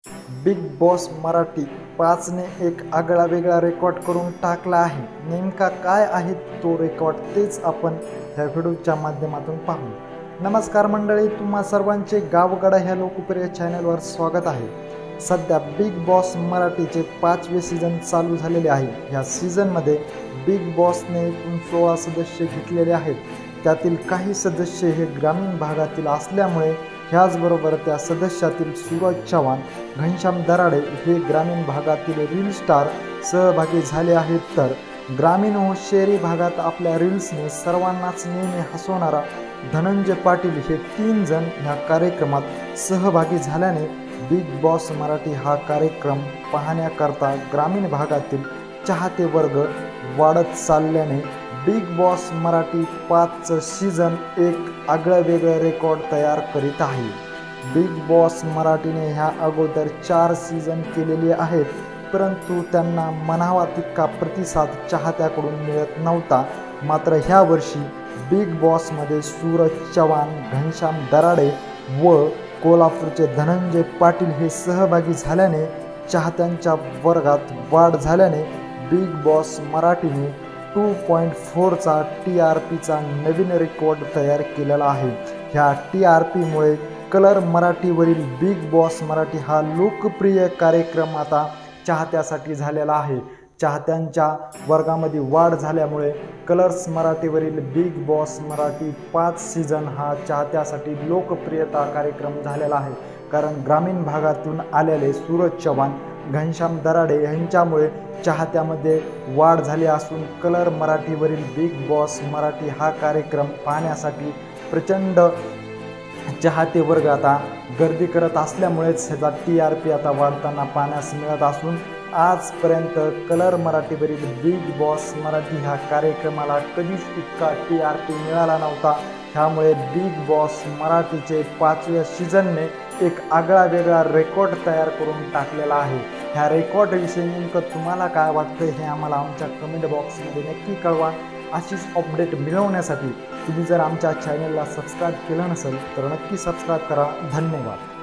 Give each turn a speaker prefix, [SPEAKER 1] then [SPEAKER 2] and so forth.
[SPEAKER 1] Big Boss Marathi 5 ने एक आगळा वेगळा रेकॉर्ड करून टाकला आहे। नेमका काय आहे तो रेकॉर्ड तेच आपण ह्या व्हिडिओच्या माध्यमातून पाहू। नमस्कार मंडळी, तुम्हा सर्वांचे गावगडा ह्या लोकप्रिय चॅनलवर स्वागत आहे। सध्या बिग बॉस मराठीचे 5वे सीझन चालू झालेले आहे। ह्या सीझनमध्ये बिग बॉसने 16 सदस्य घेतलेले आहेत। त्यातील काही सदस्य हे ग्रामीण भागातील असल्यामुळे ह्याचबरोबर त्या सदस्यातील सूरज चव्हाण, घनश्याम दराडे हे ग्रामीण भागातील रील स्टार सहभागी झाले आहेत। तर ग्रामीण व शहरी भागात आपल्या रील्सने सर्वांनाच नेहमी हसवणारा धनंजय पाटील हे 3 जण ह्या कार्यक्रमात सहभागी झाल्याने बिग बॉस मराठी हा कार्यक्रम पाहण्याकरता ग्रामीण भागातील चाहते वर्ग वाढत चालल्याने बिग बॉस मराठी 5चं सीझन एक आगळं वेगळं रेकॉर्ड तयार करीत आहे। बिग बॉस मराठीने ह्या अगोदर 4 सीझन केलेले आहेत, परंतु त्यांना म्हणावा तितका प्रतिसाद चाहत्याकडून मिळत नव्हता। मात्र ह्या वर्षी बिग बॉसमध्ये सूरज चव्हाण, घनश्याम दराडे व कोल्हापूरचे धनंजय पाटील हे सहभागी झाल्याने चाहत्यांच्या वर्गात वाढ झाल्याने बिग बॉस मराठीने 2.4चा TRPचा नवीन रेकॉर्ड तयार केलेला आहे। ह्या TRPमुळे कलर मराठीवरील बिग बॉस मराठी हा लोकप्रिय कार्यक्रम आता चाहत्यासाठी झालेला आहे। चाहत्यांच्या वर्गामध्ये वाढ झाल्यामुळे कलर्स मराठीवरील बिग बॉस मराठी 5 सीझन हा चाहत्यासाठी लोकप्रियता कार्यक्रम झालेला आहे। कारण ग्रामीण भागातून आलेले सूरज चव्हाण, घनश्याम दराडे यांच्यामुळे चाहत्यामध्ये वाढ झाली असून कलर मराठीवरील बिग बॉस मराठी हा कार्यक्रम पाहण्यासाठी प्रचंड चाहते वर्ग आता गर्दी करत असल्यामुळेच ह्याचा TRP आता वाढताना पाहण्यास मिळत असून आजपर्यंत कलर मराठीवरील बिग बॉस मराठी ह्या कार्यक्रमाला कधीच इतका TRP मिळाला नव्हता। त्यामुळे बिग बॉस मराठीचे 5व्या सीझनने एक आगळा वेगळा रेकॉर्ड तयार करून टाकलेला आहे। ह्या रेकॉर्डविषयी नेमकं तुम्हाला काय वाटतं हे आम्हाला आमच्या कमेंट बॉक्समध्ये नक्की कळवा। अशीच अपडेट मिळवण्यासाठी तुम्ही जर आमच्या चॅनलला सबस्क्राईब केलं नसेल तर नक्की सबस्क्राईब करा। धन्यवाद।